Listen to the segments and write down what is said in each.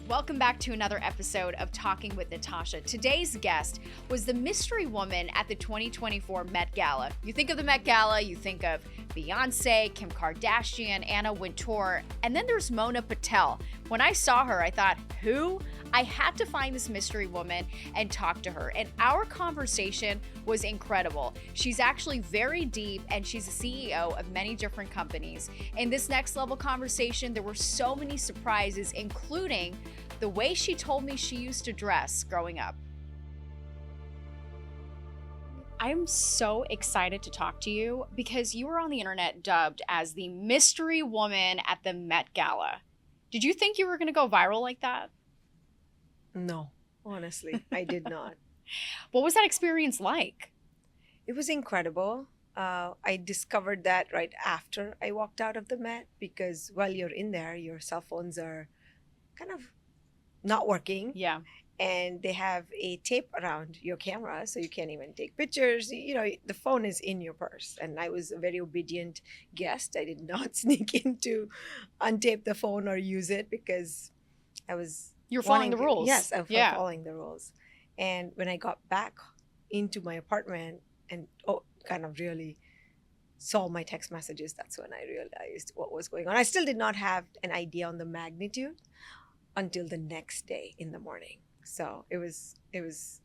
Welcome back to another episode of Talking with Natasha. Today's guest was the mystery woman at the 2024 Met Gala. You think of the Met Gala, you think of Beyonce, Kim Kardashian, Anna Wintour, and then there's Mona Patel. When I saw her, I thought, who? I had to find this mystery woman and talk to her. And our conversation was incredible. She's actually very deep and she's a CEO of many different companies. In this next level conversation, there were so many surprises, including the way she told me she used to dress growing up. I'm so excited to talk to you because you were on the internet dubbed as the mystery woman at the Met Gala. Did you think you were going to go viral like that? No, honestly, I did not. What was that experience like? It was incredible. I discovered that right after I walked out of the Met because while you're in there, your cell phones are kind of not working. Yeah. And they have a tape around your camera, so you can't even take pictures. You know, the phone is in your purse. And I was a very obedient guest. I did not sneak in to untape the phone or use it because I was... You're following the rules. Yes, I'm following the rules. And when I got back into my apartment and kind of really saw my text messages, that's when I realized what was going on. I still did not have an idea on the magnitude until the next day in the morning. So it was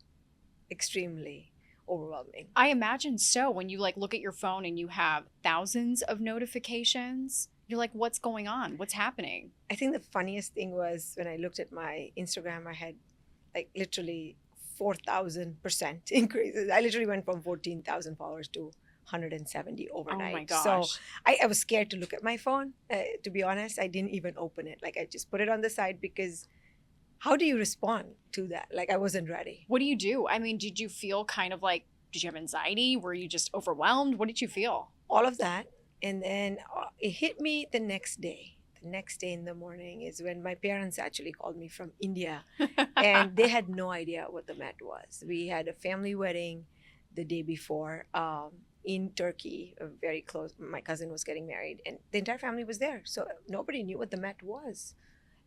extremely overwhelming. I imagine so. When you look at your phone and you have thousands of notifications, you're like, what's going on? What's happening? I think the funniest thing was when I looked at my Instagram, I had literally 4,000% increases. I literally went from 14,000 followers to 170 overnight. Oh my gosh. So I was scared to look at my phone. To be honest, I didn't even open it. I just put it on the side because how do you respond to that? I wasn't ready. What do you do? I mean, did you feel did you have anxiety? Were you just overwhelmed? What did you feel? All of that. And then it hit me the next day. The next day in the morning is when my parents actually called me from India. And they had no idea what the Met was. We had a family wedding the day before in Turkey, very close. My cousin was getting married and the entire family was there. So nobody knew what the Met was.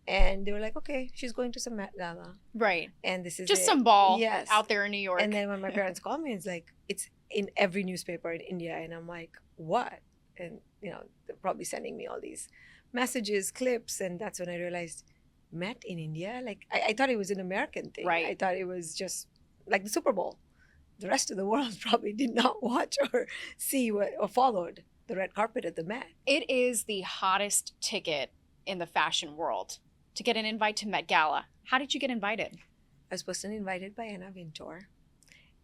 And they were like, okay, she's going to some Met Gala. Right. And this is just some ball yes. out there in New York. And then when my parents called me, it's like, it's in every newspaper in India. And I'm like, what? And, they're probably sending me all these messages, clips. And that's when I realized, Met in India? I thought it was an American thing. Right. I thought it was just like the Super Bowl. The rest of the world probably did not watch or see or followed the red carpet at the Met. It is the hottest ticket in the fashion world to get an invite to Met Gala. How did you get invited? I was personally invited by Anna Wintour.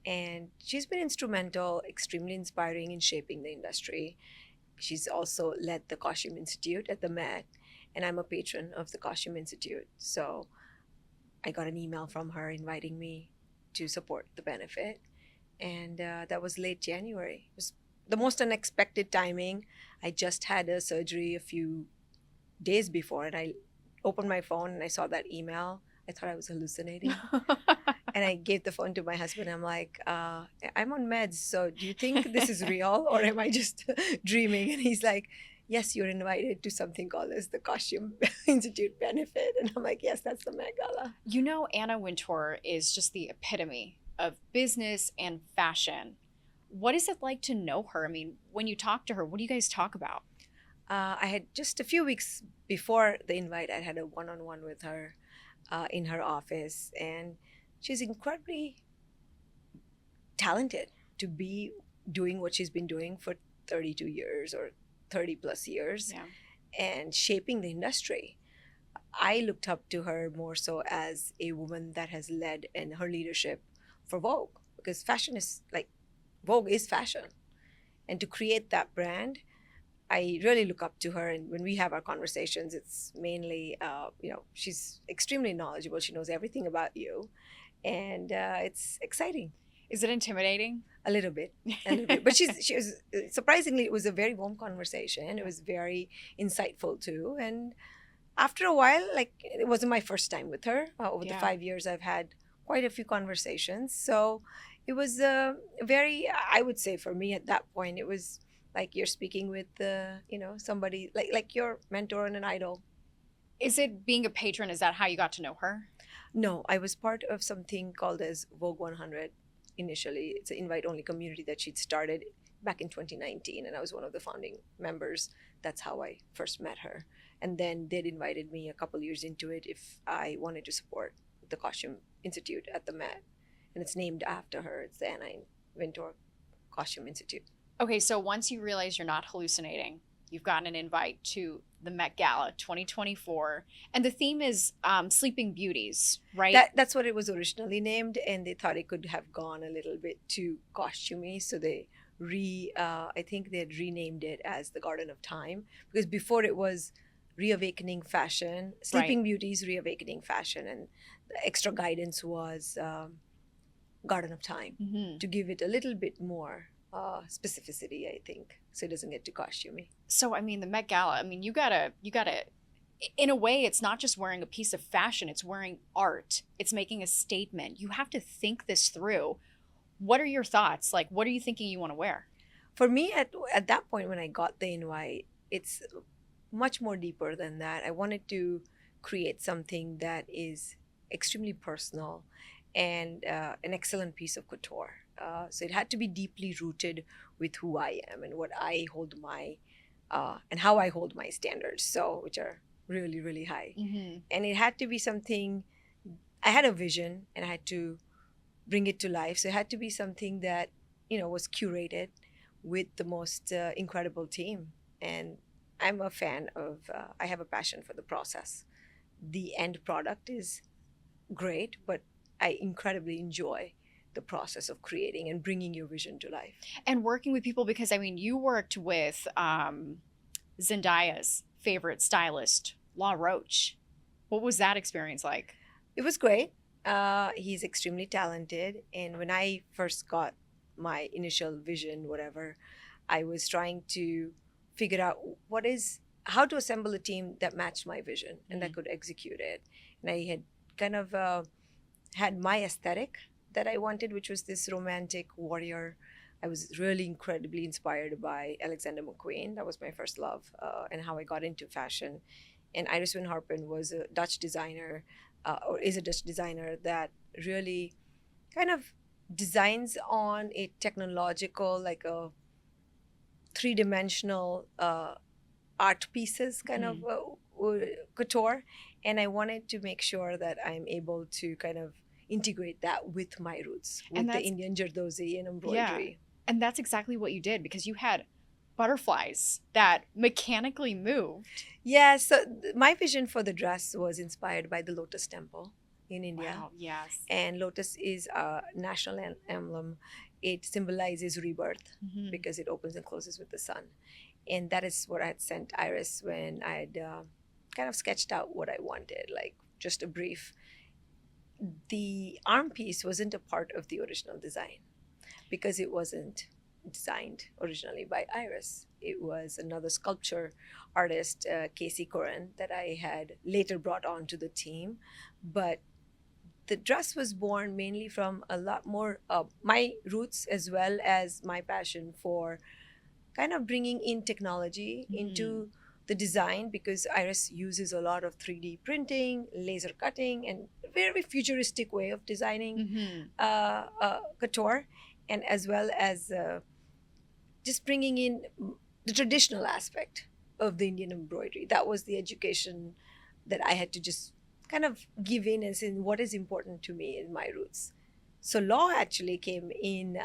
And she's been instrumental, extremely inspiring in shaping the industry. She's also led the Costume Institute at the Met, and I'm a patron of the Costume Institute. So I got an email from her inviting me to support the benefit. And that was late January. It was the most unexpected timing. I just had a surgery a few days before, and I opened my phone and I saw that email. I thought I was hallucinating. And I gave the phone to my husband. I'm like, I'm on meds, so do you think this is real or am I just dreaming? And he's like, yes, you're invited to something called as the Costume Institute benefit. And I'm like, yes, that's the Met Gala. Anna Wintour is just the epitome of business and fashion. What is it like to know her? I mean, when you talk to her, what do you guys talk about? I had just a few weeks before the invite, I had a one-on-one with her in her office. And she's incredibly talented to be doing what she's been doing for 32 years or 30 plus years and shaping the industry. I looked up to her more so as a woman that has led in her leadership for Vogue, because fashion is Vogue is fashion. And to create that brand, I really look up to her. And when we have our conversations, it's mainly, she's extremely knowledgeable. She knows everything about you. And it's exciting. Is it intimidating? A little bit. But she was, surprisingly, it was a very warm conversation. It was very insightful too. And after a while, it wasn't my first time with her. Over the 5 years, I've had quite a few conversations. So it was very, I would say for me at that point, it was like you're speaking with, somebody like your mentor and an idol. Is it being a patron? Is that how you got to know her? No, I was part of something called as Vogue 100 initially. It's an invite only community that she'd started back in 2019, and I was one of the founding members. That's how I first met her. And then they'd invited me a couple years into it if I wanted to support the Costume Institute at the Met. And it's named after her. It's the Anna Wintour Costume Institute. Okay, so once you realize you're not hallucinating, you've gotten an invite to the Met Gala 2024, and the theme is Sleeping Beauties, right? That's what it was originally named, and they thought it could have gone a little bit too costumey, so they I think they had renamed it as the Garden of Time, because before it was Reawakening Fashion, Sleeping Right. Beauties, Reawakening Fashion, and the extra guidance was Garden of Time Mhm. to give it a little bit more specificity, I think, so it doesn't get too costumey. So I mean, the Met Gala. I mean, you gotta. In a way, it's not just wearing a piece of fashion; it's wearing art. It's making a statement. You have to think this through. What are your thoughts? Like, what are you thinking you want to wear? For me, at that point when I got the invite, it's much more deeper than that. I wanted to create something that is extremely personal and an excellent piece of couture. So it had to be deeply rooted with who I am and what I hold my and how I hold my standards. So which are really really high, Mm-hmm. and it had to be something. I had a vision and I had to bring it to life. So it had to be something that was curated with the most incredible team. And I'm a fan of. I have a passion for the process. The end product is great, but I incredibly enjoy the process of creating and bringing your vision to life. And working with people, because I mean, you worked with Zendaya's favorite stylist, La Roche. What was that experience like? It was great. He's extremely talented, and when I first got my initial vision, whatever, I was trying to figure out how to assemble a team that matched my vision and that could execute it. And I had kind of had my aesthetic that I wanted, which was this romantic warrior. I was really incredibly inspired by Alexander McQueen. That was my first love, and how I got into fashion. And Iris Van Harpen was a Dutch designer, or is a Dutch designer that really kind of designs on a technological, like a three-dimensional art pieces kind of couture. And I wanted to make sure that I'm able to kind of integrate that with my roots, with And the that's Indian Jardozi and yeah, embroidery. and that's exactly what you did because you had butterflies that mechanically moved. Yeah, so my vision for the dress was inspired by the Lotus Temple in India. Wow, yes. And lotus is a national emblem. It symbolizes rebirth Mhm. because it opens and closes with the sun. And that is what I had sent Iris when I had kind of sketched out what I wanted, like just a brief. The arm piece wasn't a part of the original design because it wasn't designed originally by Iris. It was another sculpture artist, Casey Coren, that I had later brought on to the team. But the dress was born mainly from a lot more my roots as well as my passion for kind of bringing in technology into the design, because Iris uses a lot of 3D printing, laser cutting, and a very futuristic way of designing couture, and as well as just bringing in the traditional aspect of the Indian embroidery. That was the education that I had to just kind of give in as in what is important to me in my roots. So law actually came in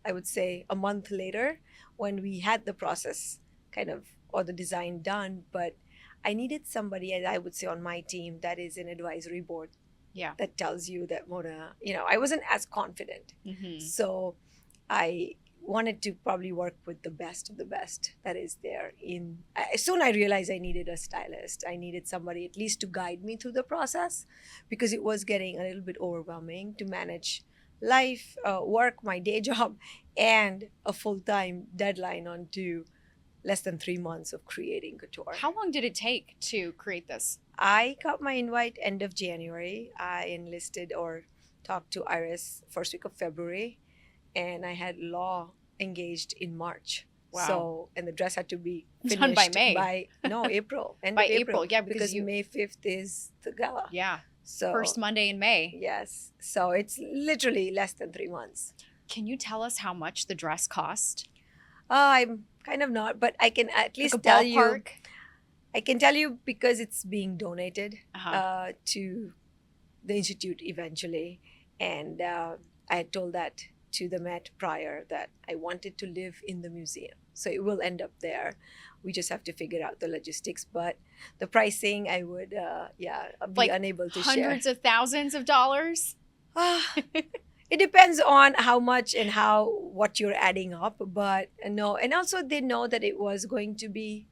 I would say a month later, when we had the process kind of or the design done. But I needed somebody, as I would say, on my team that is an advisory board Yeah. that tells you that Mona, I wasn't as confident. Mhm. So I wanted to probably work with the best of the best that is there. Soon I realized I needed a stylist. I needed somebody at least to guide me through the process, because it was getting a little bit overwhelming to manage life, work, my day job, and a full-time deadline onto less than 3 months of creating couture. How long did it take to create this? I got my invite end of January. I enlisted or talked to Iris first week of February, and I had law engaged in March Wow. So, and the dress had to be finished Done by May. April. End By of April. April, yeah, because May 5th is the gala. Yeah. So First Monday in May. yes. So it's literally less than 3 months. Can you tell us how much the dress cost? I'm kind of not, but I can at least Like a tell you. ballpark? I can tell you because it's being donated Uh-huh. to the institute eventually, and I had told that to the Met prior that I wanted to live in the museum, so it will end up there. We just have to figure out the logistics, but the pricing I would, be Like unable to hundreds share. of thousands of dollars? It depends on how much and what you're adding up, but no, and also they know that it was going to be,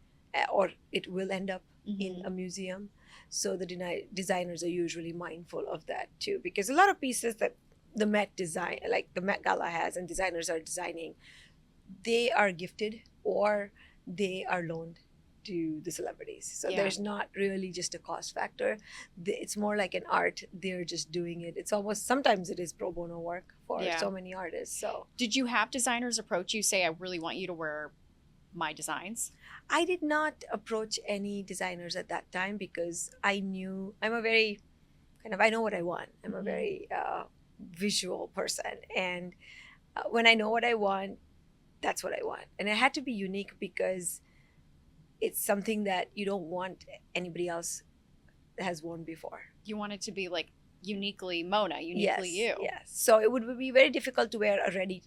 or it will end up in Mhm. a museum. So the designers are usually mindful of that too, because a lot of pieces that the Met design, like the Met Gala has, and designers are designing, they are gifted or they are loaned to the celebrities. So Yeah. there's not really just a cost factor. It's more like an art. They're just doing it. It's almost, sometimes it is pro bono work for Yeah. so many artists. So Did you have designers approach you, say, I really want you to wear my designs? I did not approach any designers at that time because I knew I'm a very I know what I want. I'm a Mhm. very visual person. And when I know what I want, that's what I want. And it had to be unique because it's something that you don't want anybody else has worn before. You want it to be like uniquely Mona, uniquely Yes, you. yes. So it would be very difficult to wear a ready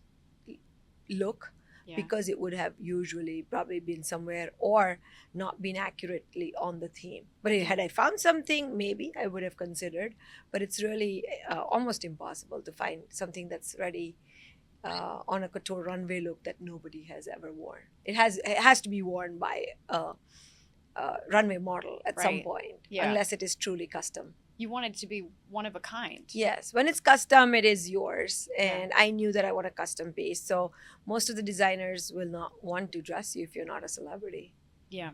look Yeah. because it would have usually probably been somewhere or not been accurately on the theme. But had I found something, maybe I would have considered. But it's really almost impossible to find something that's ready on a couture runway look that nobody has ever worn. It has to be worn by a runway model at some Right. point, Yeah. unless it is truly custom. You want it to be one of a kind. Yes, when it's custom, it is yours. Yeah. And I knew that I want a custom piece. So most of the designers will not want to dress you if you're not a celebrity. Yeah.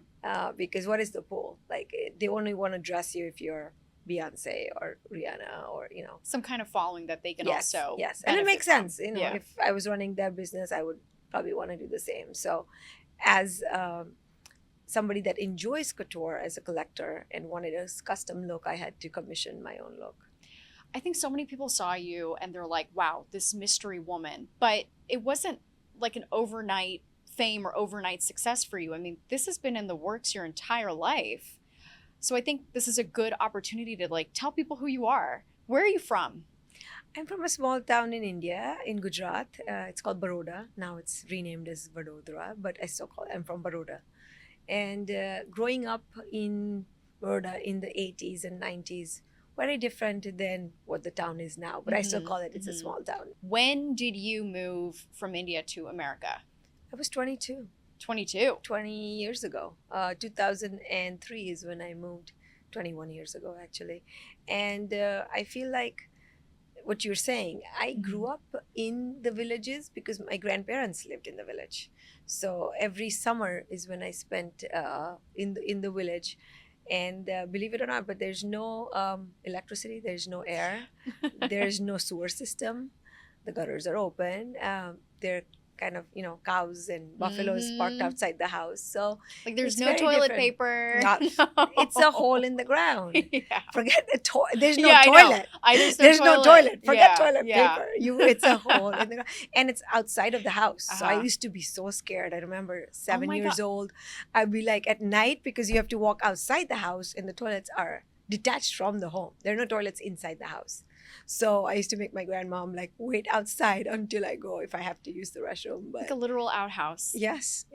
Because what is the pull? Like, they only want to dress you if you're Beyonce or Rihanna or, Some kind of following that they can yes, also. yes. And it benefit makes from. sense. Yeah. If I was running their business, I would probably want to do the same. So as somebody that enjoys couture as a collector and wanted a custom look, I had to commission my own look. I think so many people saw you and they're like, wow, this mystery woman. But it wasn't like an overnight fame or overnight success for you. I mean, this has been in the works your entire life. So I think this is a good opportunity to like tell people who you are. Where are you from? I'm from a small town in India, in Gujarat. It's called Baroda. Now it's renamed as Vadodara, but I'm from Baroda. And growing up in Baroda in the 80s and 90s, very different than what the town is now. But I still Mhm, call it's a mhm. small town. When did you move from India to America? I was 22, 22. 20 years ago. 2003 is when I moved, 21 years ago, actually. And I feel like what you're saying, I grew up in the villages because my grandparents lived in the village. So every summer is when I spent in the village. And believe it or not, but there's no electricity, there's no air, there's no sewer system. The gutters are open. They're kind of, cows and buffaloes parked Mhm. outside the house. So Like there's it's no very toilet different. paper. Not- No. it's a hole in the ground. Yeah. Forget the toilet. There's no Yeah, I know. toilet. There's No toilet. Forget Yeah, toilet yeah. paper. It's a hole in the ground. And it's outside of the house. So I Uh-huh. used to be so scared. I remember 7 my years old. I'd be like at night because you have to walk outside the house and the toilets are detached from the home. There are no toilets inside the house. So I used to make my grandmom like wait outside until I go if I have to use the restroom. But Like a literal outhouse. yes.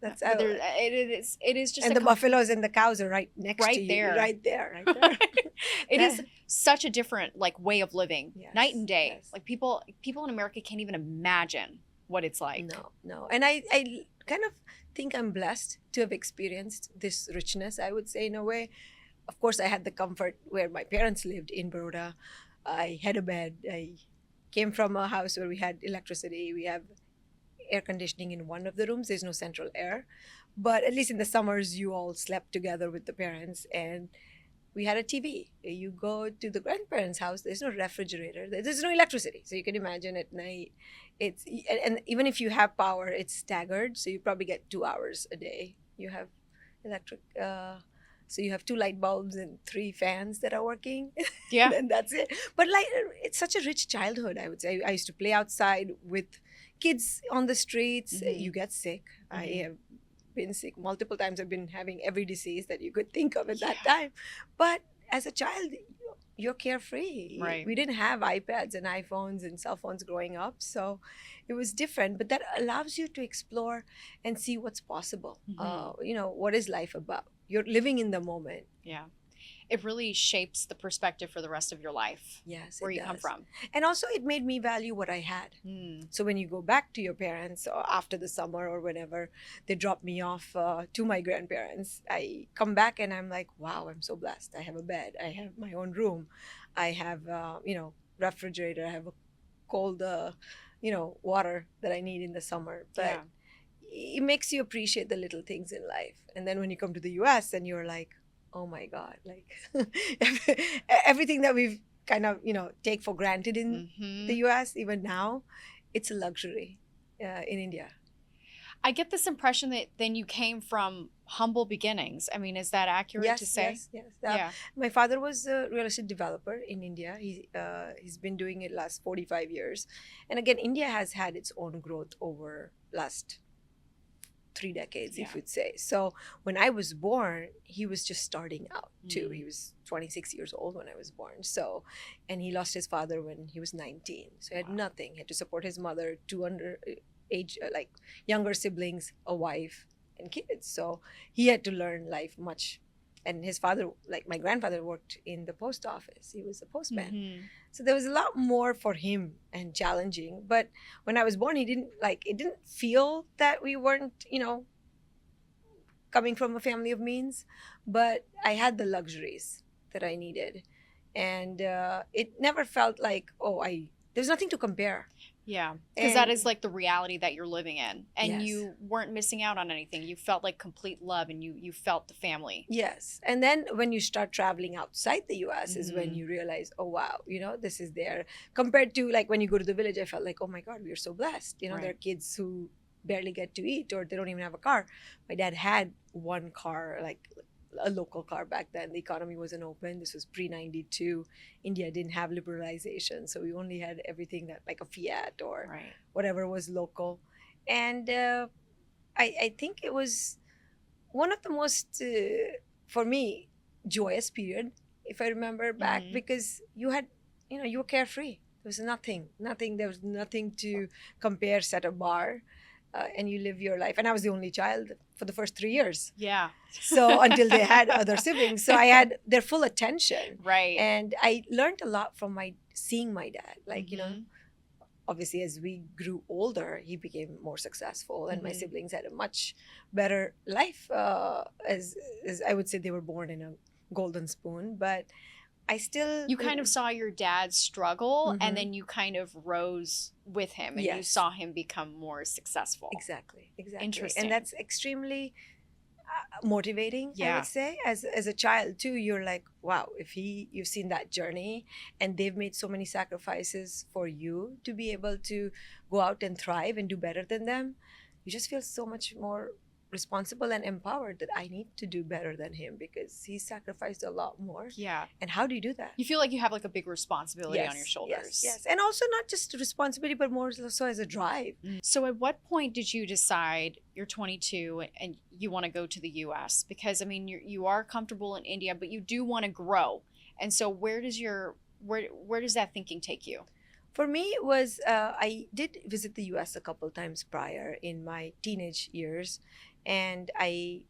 That's But it is just and a the buffaloes and the cows are right next Right to you. there. Right there. Right there. It is such a different like way of living, Yes, night and day. yes. Like people in America can't even imagine what it's like. No. And I kind of think I'm blessed to have experienced this richness, I would say, in a way. Of course, I had the comfort where my parents lived in Baroda. I had a bed. I came from a house where we had electricity. We have air conditioning in one of the rooms. There's no central air. But at least in the summers, you all slept together with the parents. And we had a TV. You go to the grandparents' house, there's no refrigerator, there's no electricity. So you can imagine at night, and even if you have power, it's staggered. So you probably get 2 hours a day. You have electric, so you have two light bulbs and three fans that are working. Yeah. And that's it. But like, it's such a rich childhood, I would say. I used to play outside with kids on the streets. Mhm. You get sick. I Mhm. have been sick multiple times. I've been having every disease that you could think of at that Yeah. time. But as a child, you're carefree. Right. We didn't have iPads and iPhones and cell phones growing up, so it was different. But that allows you to explore and see what's possible. Mhm. What is life about? You're living in the moment. Yeah. It really shapes the perspective for the rest of your life, Yes, where it you come does. from. And also, it made me value what I had. Mm. So when you go back to your parents or after the summer or whenever they drop me off to my grandparents, I come back and I'm like, wow, I'm so blessed. I have a bed. I have my own room. I have, refrigerator. I have a cold, water that I need in the summer. But Yeah. it makes you appreciate the little things in life. And then when you come to the US and you're like, oh my God, like everything that we've kind of, take for granted in Mhm. the US, even now, it's a luxury in India. I get this impression that then you came from humble beginnings. I mean, is that accurate to Yes, say? yes, yes. Yeah. My father was a real estate developer in India. He's been doing it last 45 years. And again, India has had its own growth over last 3 decades, Yeah. if you'd say. So when I was born, he was just starting out too. Mm. He was 26 years old when I was born. So, and he lost his father when he was 19. So he had Wow. nothing. He had to support his mother, two like younger siblings, a wife, and kids. So he had to learn life much. And his father, like my grandfather, worked in the post office. He was a postman. Mhm. So there was a lot more for him and challenging. But when I was born, it didn't feel that we weren't, coming from a family of means, but I had the luxuries that I needed. And it never felt like, there's nothing to compare. Yeah. Because that And is like the reality that you're living in. And yes. you weren't missing out on anything. You felt like complete love and you felt the family. Yes. And then when you start traveling outside the US is when Mhm. you realize, oh, wow, this is there. Compared to like when you go to the village, I felt like, oh my God, we are so blessed. There are Right. kids who barely get to eat or they don't even have a car. My dad had one car, like a local car back then. The economy wasn't open. This was pre-92. India didn't have liberalization. So we only had everything that like a Fiat or Right. whatever was local. And I think it was one of the most, for me, joyous period, if I remember back, Mhm. because you had, you were carefree. There was there was nothing to compare, set a bar, and you live your life. And I was the only child for the first 3 years. Yeah. So until they had other siblings. So I had their full attention. Right. And I learned a lot from seeing my dad. Like, Mhm. obviously as we grew older he became more successful and my Mhm. siblings had a much better life, as I would say they were born in a golden spoon, but I still You kind of saw your dad struggle Mhm. and then you kind of rose with him and you Yes. saw him become more successful. exactly Interesting. and that's extremely motivating. I Yeah. would say as a child too, you're like, wow, if you've seen that journey and they've made so many sacrifices for you to be able to go out and thrive and do better than them, you just feel so much more responsible and empowered that I need to do better than him because he sacrificed a lot more. Yeah. And how do you do that? You feel like you have like a big responsibility on your shoulders. Yes. And also not just responsibility, but more so as a drive. So at what point did you decide you're 22 and you want to go to the US? Because I mean you are comfortable in India, but you do want to grow. And so where does that thinking take you? For me, it was I did visit the US a couple times prior in my teenage years. And I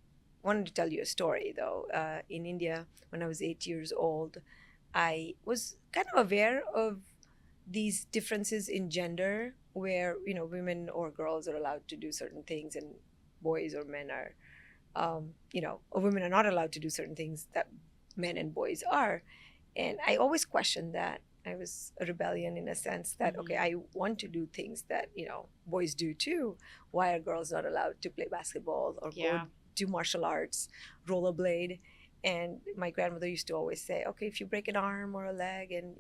wanted to tell you a story though. In India, when I was 8 years old, I was kind of aware of these differences in gender where, women or girls are allowed to do certain things and boys or men are, or women are not allowed to do certain things that men and boys are. And I always questioned that. I was a rebellion in a sense that, Mhm. okay, I want to do things that, boys do too. Why are girls not allowed to play basketball or Yeah. go do martial arts, rollerblade? And my grandmother used to always say, okay, if you break an arm or a leg and,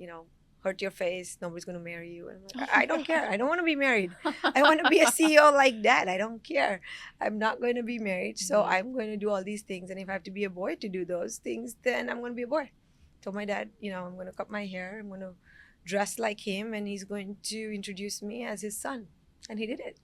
hurt your face, nobody's going to marry you. And I'm like, I don't care. I don't want to be married. I want to be a CEO like that. I don't care. I'm not going to be married. So I'm going to do all these things. And if I have to be a boy to do those things, then I'm going to be a boy. Told my dad, I'm going to cut my hair. I'm going to dress like him. And he's going to introduce me as his son. And he did it.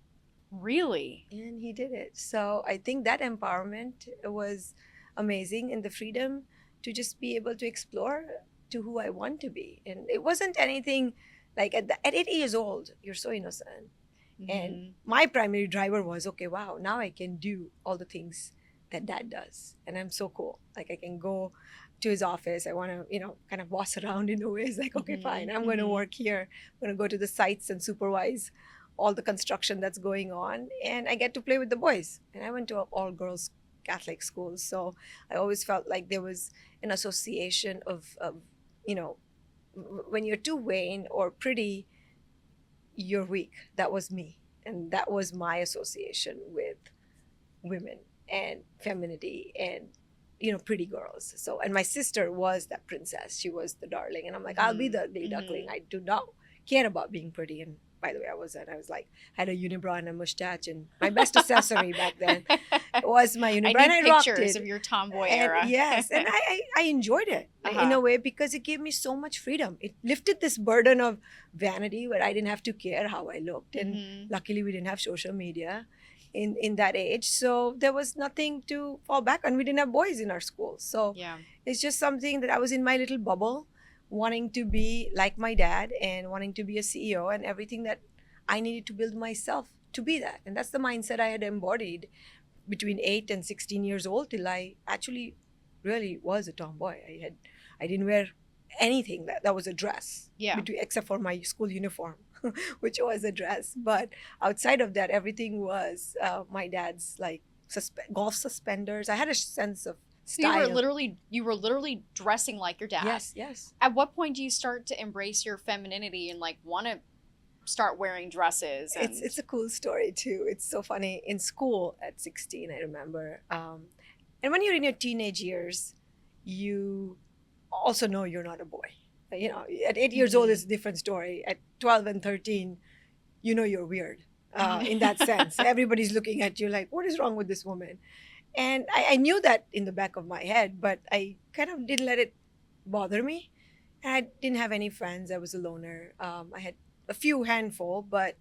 Really? And he did it. So I think that empowerment was amazing, and the freedom to just be able to explore to who I want to be. And it wasn't anything like at 8 years old, you're so innocent. And my primary driver was, okay, wow, now I can do all the things that dad does. And I'm so cool. Like I can go to his office. I want to, kind of boss around in a way. It's like, okay, fine. I'm going to work here. I'm going to go to the sites and supervise all the construction that's going on. And I get to play with the boys. And I went to all girls Catholic schools. So I always felt like there was an association of when you're too vain or pretty, you're weak. That was me. And that was my association with women and femininity and, pretty girls. So, and my sister was that princess. She was the darling. And I'm like, I'll be the ugly duckling. I do not care about being pretty. And by the way, I was had a unibrow and a mustache, and my best accessory back then was my unibrow. I need rocked pictures it. of your tomboy And era. yes, and I enjoyed it in a way because it gave me so much freedom. It lifted this burden of vanity where I didn't have to care how I looked. And luckily we didn't have social media in that age. So there was nothing to fall back on. We didn't have boys in our school. So it's just something that I was in my little bubble, wanting to be like my dad and wanting to be a CEO, and everything that I needed to build myself to be that. And that's the mindset I had embodied between 8 and 16 years old till I actually really was a tomboy. I didn't wear anything that was a dress, except for my school uniform, which was a dress. But outside of that, everything was my dad's like golf suspenders. I had a sense of style. You were literally dressing like your dad. Yes. At what point do you start to embrace your femininity and like want to start wearing dresses? And... It's a cool story too. It's so funny. In school at 16, I remember. And when you're in your teenage years, you also know you're not a boy. At 8 years old, it's a different story. At 12 and 13, you're weird in that sense. Everybody's looking at you like, what is wrong with this woman? And I knew that in the back of my head, but I kind of didn't let it bother me. And I didn't have any friends. I was a loner. I had a few handful, but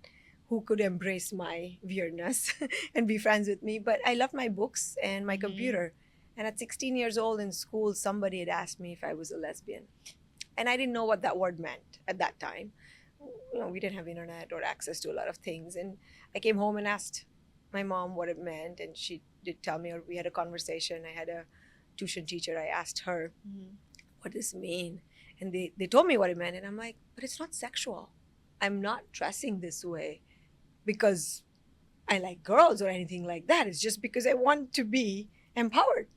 who could embrace my weirdness and be friends with me. But I loved my books and my computer. And at 16 years old in school, somebody had asked me if I was a lesbian. And I didn't know what that word meant at that time. We didn't have internet or access to a lot of things. And I came home and asked my mom what it meant, and she did tell me, or we had a conversation. I had a tuition teacher. I asked her, what does it mean? And they told me what it meant. And I'm like, but it's not sexual. I'm not dressing this way because I like girls or anything like that. It's just because I want to be empowered.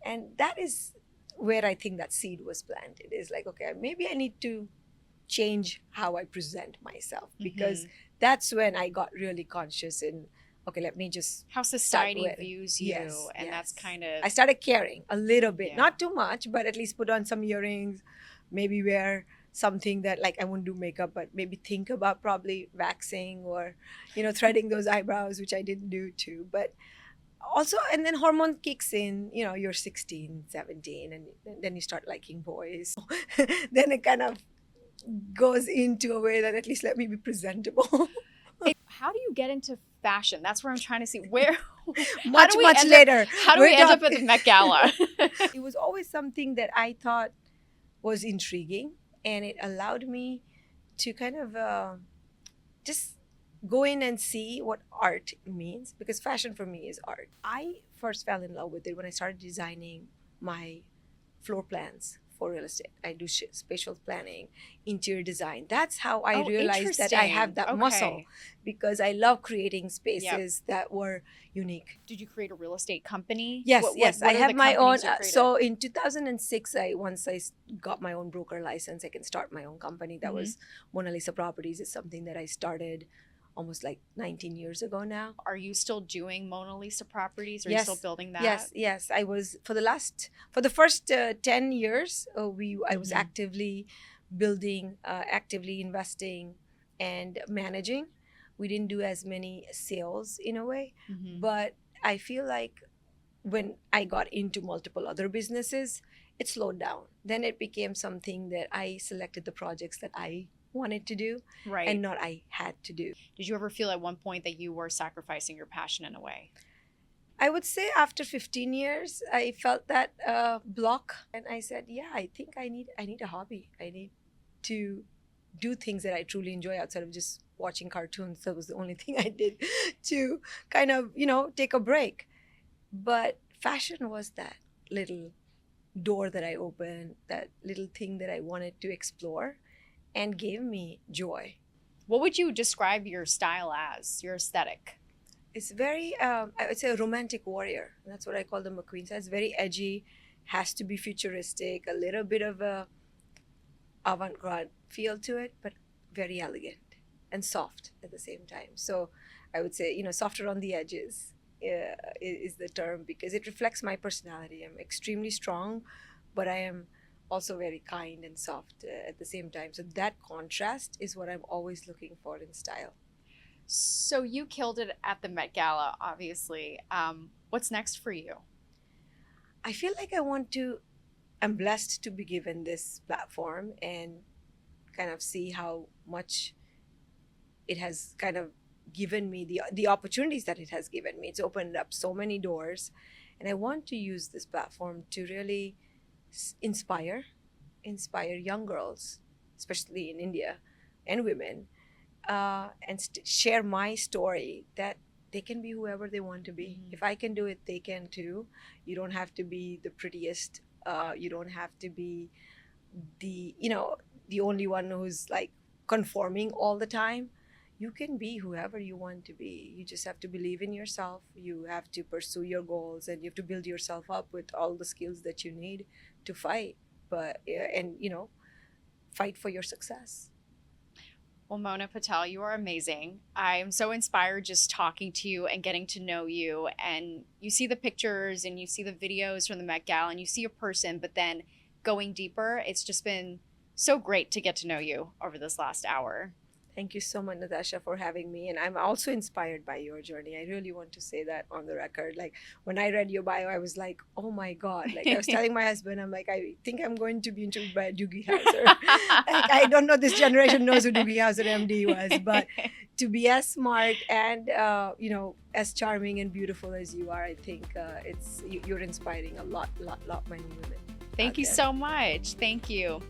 And that is where I think that seed was planted. Is like, okay, maybe I need to change how I present myself, because that's when I got really conscious in, okay, let me just how society views you. And that's kind of, I started caring a little bit, not too much, but at least put on some earrings, maybe wear something that, like, I wouldn't do makeup, but maybe think about probably waxing or, threading those eyebrows, which I didn't do too. But also, and then hormone kicks in, you're 16, 17, and then you start liking boys. Then it kind of goes into a way that at least let me be presentable. How do you get into fashion? That's where I'm trying to see where. much later. How do we end up at the Met Gala? It was always something that I thought was intriguing, and it allowed me to kind of just go in and see what art means, because fashion for me is art. I first fell in love with it when I started designing my floor plans for real estate. I do spatial planning, interior design. That's how I realized that I have that muscle, because I love creating spaces that were unique. Did you create a real estate company? Yes, yes. I have my own. So in 2006, once I got my own broker license, I can start my own company. That was Mona Lisa Properties. It's something that I started almost like 19 years ago now. Are you still doing Mona Lisa properties? Are you Yes. still building that? Yes. I was for the first 10 years. I was Mhm. actively building, actively investing, and managing. We didn't do as many sales in a way, Mhm. but I feel like when I got into multiple other businesses, it slowed down. Then it became something that I selected the projects that I wanted to do Right. and not I had to do. Did you ever feel at one point that you were sacrificing your passion in a way? I would say after 15 years, I felt that block, and I said, "Yeah, I think I need a hobby. I need to do things that I truly enjoy outside of just watching cartoons." That was the only thing I did to kind of take a break. But fashion was that little door that I opened, that little thing that I wanted to explore, and gave me joy. What would you describe your style as, your aesthetic? It's very, I would say, a romantic warrior. That's what I call the McQueen. So it's very edgy, has to be futuristic, a little bit of a avant-garde feel to it, but very elegant and soft at the same time. So I would say, softer on the edges is the term, because it reflects my personality. I'm extremely strong, but I am also very kind and soft at the same time. So that contrast is what I'm always looking for in style. So you killed it at the Met Gala, obviously. What's next for you? I feel like I'm blessed to be given this platform and kind of see how much it has kind of given me, the opportunities that it has given me. It's opened up so many doors, and I want to use this platform to really inspire young girls, especially in India, and women, and share my story that they can be whoever they want to be. Mhm. If I can do it, they can too. You don't have to be the prettiest. You don't have to be the only one who's like conforming all the time. You can be whoever you want to be. You just have to believe in yourself. You have to pursue your goals, and you have to build yourself up with all the skills that you need to fight. But and fight for your success. Well, Mona Patel, you are amazing. I am so inspired just talking to you and getting to know you. And you see the pictures and you see the videos from the Met Gala and you see a person, but then going deeper, it's just been so great to get to know you over this last hour. Thank you so much, Natasha, for having me. And I'm also inspired by your journey. I really want to say that on the record. Like, when I read your bio, I was like, oh my God. Like, I was telling my husband, I'm like, I think I'm going to be interviewed by Doogie Howser. Like, I don't know, this generation knows who Doogie Howser MD was. But to be as smart and, as charming and beautiful as you are, I think you're inspiring a lot many women. Thank you so much. Thank you.